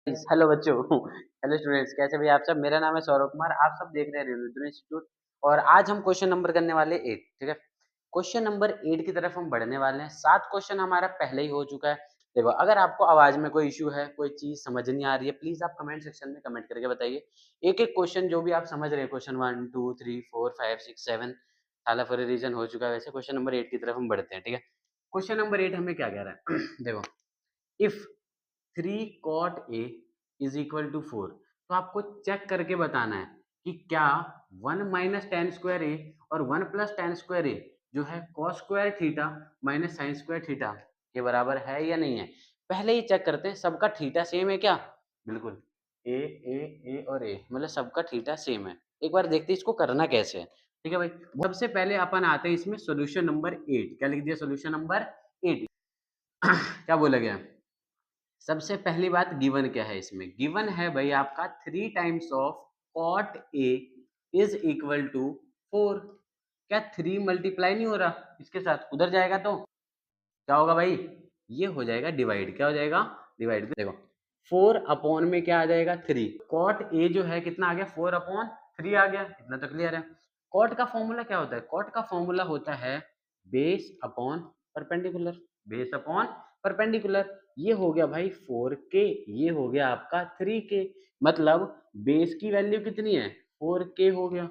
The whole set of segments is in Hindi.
हेलो बच्चों। हेलो स्टूडेंट्स, कैसे भैया आप सब। मेरा नाम है सौरभ कुमार, आप सब देख रहे हैं रेलवे इंस्टीट्यूट। और आज हम क्वेश्चन नंबर करने वाले 8। ठीक है, क्वेश्चन नंबर 8 की तरफ हम बढ़ने वाले हैं। 7 क्वेश्चन हमारा पहले ही हो चुका है। देखो, अगर आपको आवाज में कोई इश्यू है, कोई चीज समझ नहीं आ रही है, प्लीज आप कमेंट सेक्शन में कमेंट करके बताइए। एक एक क्वेश्चन जो भी आप समझ रहे हैं, क्वेश्चन 1 2 3 4 5 6 7 साला फॉर रीजन हो चुका है। वैसे क्वेश्चन नंबर 8 की तरफ हम बढ़ते हैं। ठीक है, क्वेश्चन नंबर 8 हमें क्या कह रहा है देखो, if 3 cot A is equal to 4, तो आपको चेक करके बताना है कि क्या 1 माइनस टेन स्क्वायर ए और 1 प्लस टेन स्क्वायर ए जो है cos square theta minus sine square theta के बराबर है या नहीं है। पहले ही चेक करते हैं सबका थीटा सेम है क्या। बिल्कुल, ए ए ए और ए मतलब सबका थीटा सेम है। एक बार देखते हैं इसको करना कैसे है। ठीक है भाई, सबसे पहले अपन आते हैं इसमें सोल्यूशन नंबर 8। क्या लिख दिया सोल्यूशन नंबर 8। क्या बोला गया, सबसे पहली बात गिवन क्या है इसमें। गिवन है भाई आपका 3 times of cot A is equal to 4। क्या 3 मल्टीप्लाई नहीं हो रहा इसके साथ, उधर जाएगा तो क्या होगा भाई, ये हो जाएगा डिवाइड। क्या हो जाएगा, डिवाइड। देखो 4 अपॉन में क्या आ जाएगा 3। कॉट ए जो है कितना आ गया 4 अपॉन 3 आ गया। इतना तो क्लियर है। कॉट का फॉर्मूला क्या होता है, कॉट का फॉर्मूला होता है base upon perpendicular. Base upon perpendicular, ये हो गया भाई 4k, ये हो गया आपका 3k। मतलब बेस की वैल्यू कितनी है 4k हो गया,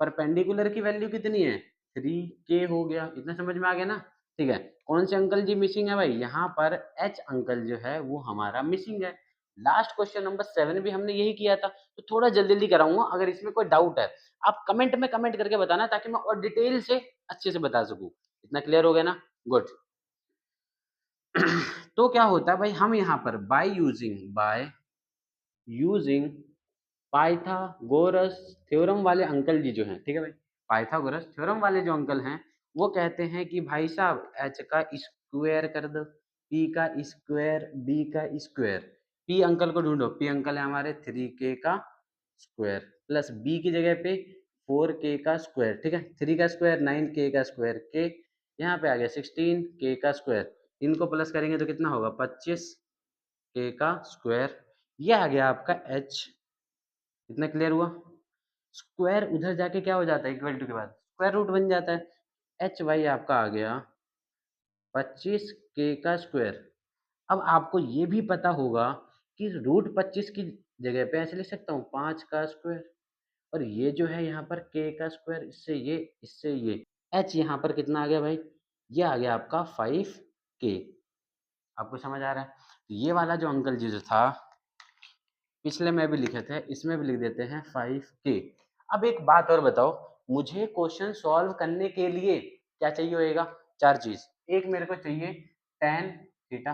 परपेंडिकुलर की वैल्यू कितनी है 3k हो गया। इतना समझ में आ गया ना। ठीक है, कौन से अंकल जी मिसिंग है भाई, यहाँ पर एच अंकल जो है वो हमारा मिसिंग है। लास्ट क्वेश्चन नंबर 7 भी हमने यही किया था, तो थोड़ा जल्दी जल्दी कराऊंगा। अगर इसमें कोई डाउट है आप कमेंट में कमेंट करके बताना, ताकि मैं और डिटेल से अच्छे से बता सकूं। इतना क्लियर हो गया ना, गुड। तो क्या होता है भाई, हम यहाँ पर बाय यूजिंग पाइथागोरस थ्योरम वाले अंकल जी जो हैं, ठीक है भाई, पाइथागोरस थ्योरम वाले जो अंकल हैं वो कहते हैं कि भाई साहब एच का स्क्वायर कर दो, पी का स्क्वायर, बी का स्क्वायर। पी अंकल को ढूंढो, पी अंकल है हमारे 3k का स्क्वायर प्लस बी की जगह पे 4k का स्क्वायर। ठीक है, 3 का स्क्वायर 9k का स्क्वायर, के यहाँ पे आ गया 16k का स्क्वायर। इनको प्लस करेंगे तो कितना होगा 25k का स्क्वायर। ये आ गया आपका एच। इतना क्लियर हुआ। स्क्वायर उधर जाके क्या हो जाता है, इक्वल टू के बाद स्क्वायर रूट बन जाता है। एच वाई आपका आ गया 25k का स्क्वायर। अब आपको ये भी पता होगा कि रूट 25 की जगह पे ऐसे लिख सकता हूँ 5 का स्क्वायर, और ये जो है यहाँ पर k का स्क्वायर, इससे ये h यहाँ पर कितना आ गया भाई, ये आ गया आपका 5k। आपको समझ आ रहा है। तो ये वाला जो अंकल जी जो था पिछले में भी लिखे थे, इसमें भी लिख देते हैं 5k। अब एक बात और बताओ, मुझे क्वेश्चन सॉल्व करने के लिए क्या चाहिए होएगा, 4 चीज। एक मेरे को चाहिए tan theta,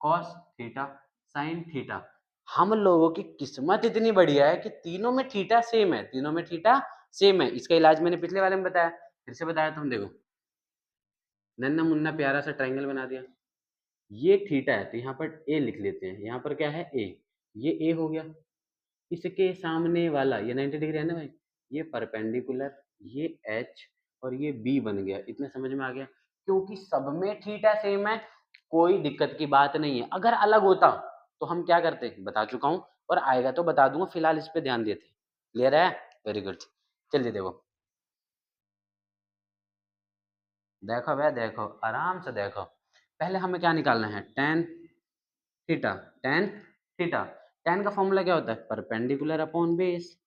cos theta, sin theta. हम लोगों की किस्मत इतनी बढ़िया है कि तीनों में थीटा सेम है, तीनों में थीटा सेम है। इसका इलाज मैंने पिछले वाले में बताया, फिर से बताया तुम देखो, नन्ना मुन्ना प्यारा सा ट्रायंगल बना दिया। ये थीटा है तो यहाँ पर ए लिख लेते हैं, यहाँ पर क्या है ए, ये ए हो गया। इसके सामने वाला ये 90 डिग्री है ना भाई, ये परपेंडिकुलर, ये एच और ये बी बन गया। इतना समझ में आ गया, क्योंकि सब में थीटा सेम है, कोई दिक्कत की बात नहीं है। अगर अलग होता तो हम क्या करते बता चुका हूं, और आएगा तो बता दूंगा, फिलहाल इस पे ध्यान देते। क्लियर है, वेरी गुड। चलिए देखो, देखो भैया देखो, आराम से देखो। पहले हमें क्या निकालना है, tan theta. Tan theta, ten का फॉर्मूला क्या होता है, परपेंडिकुलर अपॉन बेस।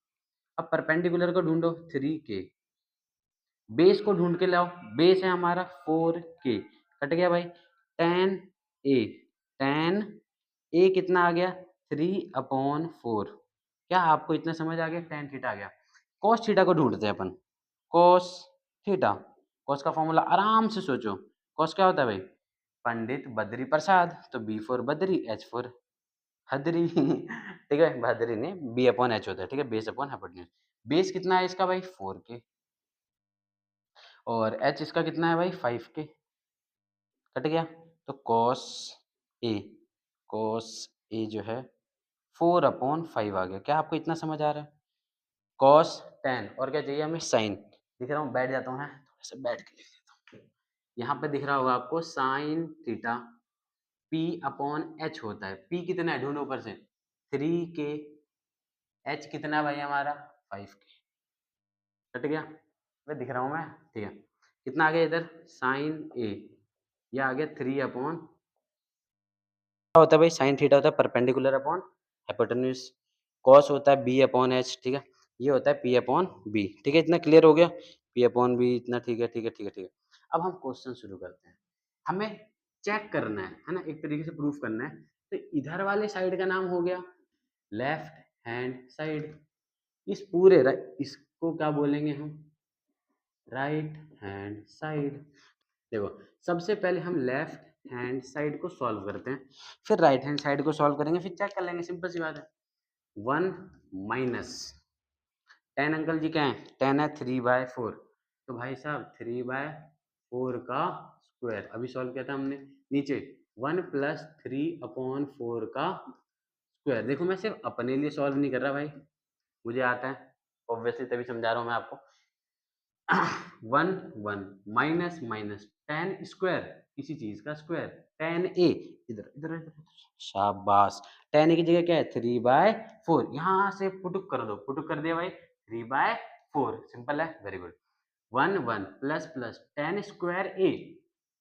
अब परपेंडिकुलर को ढूंढो 3k, बेस को ढूंढ के लाओ, बेस है हमारा 4k। कट गया भाई, टेन ए, टेन ए कितना आ गया 3/4। क्या आपको इतना समझ आ गया, टेन थीटा आ गया। कॉस थीटा को ढूंढते हैं अपन, कॉस थीटा। कॉस का फॉर्मूला आराम से सोचो, कॉस क्या होता है भाई, पंडित बद्री प्रसाद, तो B for Badri, H for हदरी। ठीक है, बद्री ने बी अपॉन एच होता है। ठीक है, बेस अपॉन हाइपोटेन्यूज। बेस कितना है इसका भाई 4k, और एच इसका कितना है भाई 5k। कट गया, तो कॉस ए, कॉस ए जो है 4/5 आ गया। क्या आपको इतना समझ आ रहा है, कॉस 10, और क्या चाहिए हमें साइन। दिख रहा हूँ, बैठ जाता हूँ, है थोड़ा सा बैठ के लिख देता हूँ। यहाँ पे दिख रहा होगा आपको sine theta, P upon H होता है। पी कितना है ढूंढो ऊपर से, 3k, h कितना है भाई हमारा 5k, कट गया, मैं दिख रहा हूँ मैं, ठीक है। कितना आ गया इधर साइन ए, ये आ गया 3 अपॉन, क्या होता है भाई साइन थीटा होता है परपेंडिकुलर अपॉन हाइपोटेन्यूज, कॉस होता है बी अपॉन एच, ठीक है, ये होता है पी अपॉन बी, ठीक है, इतना क्लियर हो गया, पी अपॉन बी इतना, ठीक है ठीक है ठीक है ठीक है। अब हम क्वेश्चन शुरू करते हैं, हमें चेक करना है ना, एक तरीके से प्रूफ करना है, तो इधर वाले साइड का नाम हो गया लेफ्ट हैंड साइड, इस पूरे इसको क्या बोलेंगे हम, राइट हैंड साइड। देखो सबसे पहले हम लेफ्ट हैंड साइड को सॉल्व करते हैं, फिर राइट हैंड साइड को सॉल्व करेंगे, फिर चेक कर लेंगे, सिंपल सी बात है। 1 माइनस टेन, अंकल जी क्या है, 10 है 3/4, तो भाई साहब 3/4 का स्क्वायर, अभी सॉल्व किया था हमने, नीचे 1 + 3/4 का स्क्वायर। देखो मैं सिर्फ अपने लिए सॉल्व नहीं कर रहा भाई, मुझे आता है ऑब्वियसली, तभी समझा रहा हूँ मैं आपको। 1 1 माइनस माइनस 10 स्क्वायर, किसी चीज का स्क्वायर, 10a, इधर इधर इधर, शाबाश, 10a की जगह क्या है 3/4, यहाँ से पुटुक कर दो, पुटुक कर दिया भाई 3/4, सिंपल है, very good. 1 1 plus plus 10 square a,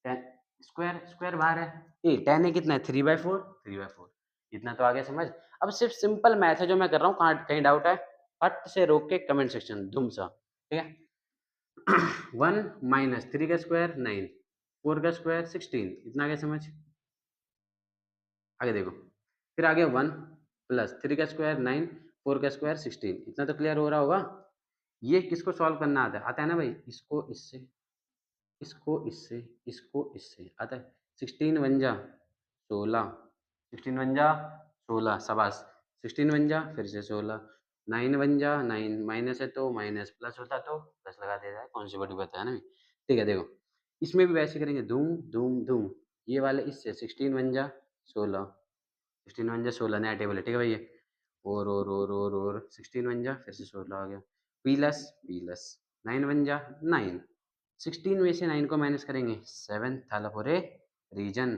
10 square, square बाहर है, ए 10a कितना है 3/4, 3/4, इतना तो आ गया समझ। अब सिर्फ सिंपल मैथ है जो मैं कर रहा हूँ, कहाँ कहीं डाउट है फट से रोक के कमेंट सेक्शन धूम सा, ठीक है। 1 माइनस 3 का स्क्वायर 9, 4 का स्क्वायर 16, इतना क्या समझ, आगे देखो, फिर आगे 1 प्लस 3 का स्क्वायर 9, 4 का स्क्वायर 16, इतना तो क्लियर हो रहा होगा। ये किसको सॉल्व करना आता है, आता है ना भाई, इसको इससे, इसको इससे, इसको इससे आता है, 16 वन जा 16, 16 वन जा 16, शाबाश, 16 वन जा फिर से 16, 9 वन जा 9, माइनस है तो माइनस, प्लस होता तो प्लस लगा दिया जाए, कौन सी बड़ी बात है ना, ठीक है। देखो इसमें भी वैसे करेंगे, धूम धूम धूम, ये वाले इससे 16 वन जा 16, 16 वन जा 16 नया टेबल है, ठीक है भैया, और 16 वन जा फिर से 16 आ गया, प्लस प्लस 9 वन जा 9, 16 में से 9 को माइनस करेंगे 7, थाला फोरे रीजन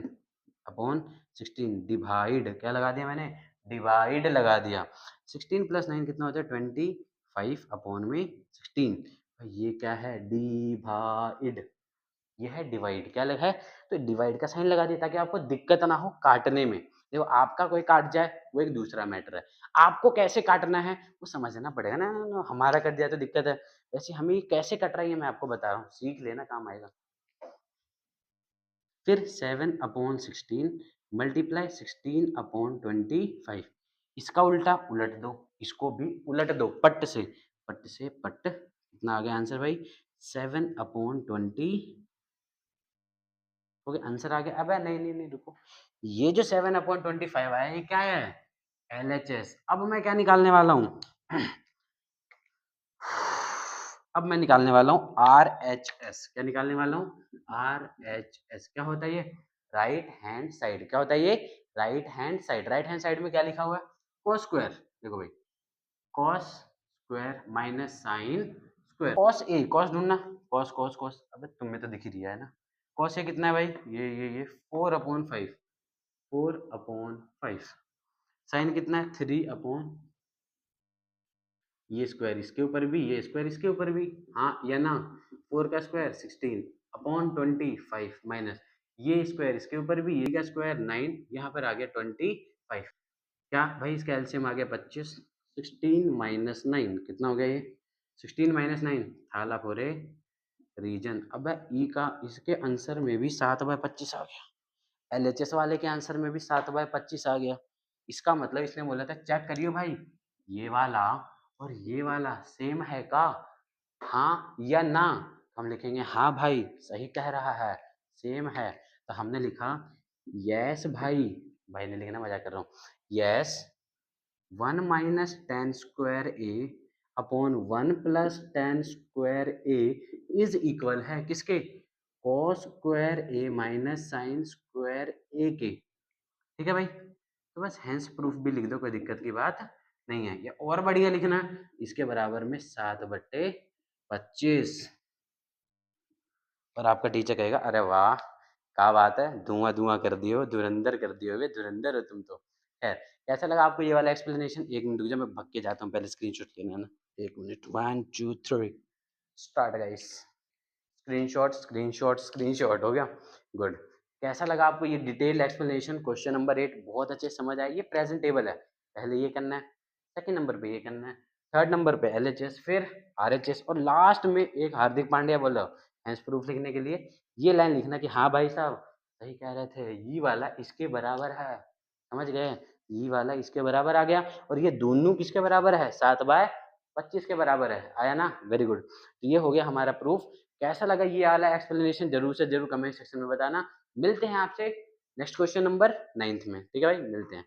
अपॉन 16, डिवाइड क्या लगा दिया मैंने, डिवाइड लगा दिया, 16 + 9 कितना होता है 25 अपॉन में 16, ये क्या है डिवाइड, ये है डिवाइड, क्या लगा है, तो डिवाइड का साइन लगा दिया ताकि आपको दिक्कत ना हो काटने में। देखो आपका कोई काट जाए वो एक दूसरा मैटर है, आपको कैसे काटना है वो समझना पड़ेगा ना, हमारा कट जाए तो दिक्कत है, वैसे हमें कैसे कट रहा है ये मैं आपको बता रहा हूँ, सीख लेना काम आएगा। फिर 7/16 मल्टीप्लाई 16/25, इसका उल्टा उलट दो, इसको भी उलट दो, पट से पट से पट, कितना आ गया आंसर भाई 7/20, ओके आंसर आ गया। अबे नहीं नहीं नहीं रुको, ये जो 7/25 आया ये क्या है LHS, अब मैं क्या निकालने वाला हूँ अब मैं निकालने वाला हूँ RHS, क्या निकालने वाला हूँ RHS, क्या होता है ये राइट हैंड साइड, क्या होता है ये right hand side, right hand side में क्या लिखा हुआ है cos स्क्वायर, देखो भाई cos square minus sine square, cos A, cos ढूंढना, cos cos cos, अबे तुम्हें तो दिख ही रहा है ना, cos A कितना है भाई, ये 4/5, 4/5, साइन कितना है 3, ये स्क्वायर इसके ऊपर भी, ये स्क्वायर इसके ऊपर भी, हाँ या ना, 4 का स्क्वायर 16/25 माइनस ये स्क्वायर इसके ऊपर भी, ये का स्क्वायर 9, यहाँ पर आ गया 25, क्या भाई इसका एलसीएम आ गया 25, 16 माइनस 9 कितना हो गया ये 16 माइनस 9, थाला फोरे रीजन, अब ई का इसके आंसर में भी 7/25 आ गया, LHS वाले के आंसर में भी 7/25 आ गया, इसका मतलब इसने बोला था चेक करियो भाई ये वाला और ये वाला सेम है का, हाँ या ना, हम लिखेंगे हाँ भाई सही कह रहा है सेम है, तो हमने लिखा यस भाई, भाई ने लिखना मजाक कर रहा हूँ, yes 1 minus 10 square A upon 1 plus 10 square A is equal है किसके, cos स्क्वायर ए माइनस साइन स्क्वायर ए के, ठीक है भाई, तो बस हैंस प्रूफ भी लिख दो, कोई दिक्कत की बात नहीं है, ये और बढ़िया लिखना इसके बराबर में 7/25, और आपका टीचर कहेगा अरे वाह क्या बात है, धुआं धुआं कर दियो, धुरंधर कर दियो, वे धुरंधर हो तुम तो, खैर कैसा लगा आपको ये वाला एक्सप्लेनेशन? 1 मिनट रुक जाओ, मैं भाग के जाता हूँ, पहले स्क्रीनशॉट लेना है ना। 1 minute, 1 2 3 start guys. Screenshot, screenshot, screenshot हो गया? गुड। कैसा लगा आपको ये डिटेल्ड एक्सप्लेनेशन? क्वेश्चन नंबर 8 बहुत अच्छे से समझ आया। ये प्रेजेंटेबल है, पहले ये करना है, सेकंड नंबर पे ये करना है, थर्ड नंबर पे एलएचएस, फिर आरएचएस और लास्ट में एक हार्दिक पांड्या बोला हेंस प्रूफ लिखने के लिए ये लाइन लिखना कि हाँ भाई साहब सही कह रहे थे, ये वाला इसके बराबर है। समझ गए? ये वाला इसके बराबर आ गया और ये दोनों किसके बराबर है? 7/25 के बराबर है। आया ना? Very good. तो ये हो गया हमारा प्रूफ। कैसा लगा ये वाला एक्सप्लेनेशन? जरूर से जरूर कमेंट सेक्शन में बताना। मिलते हैं आपसे नेक्स्ट क्वेश्चन नंबर 9th में। ठीक है भाई, मिलते हैं।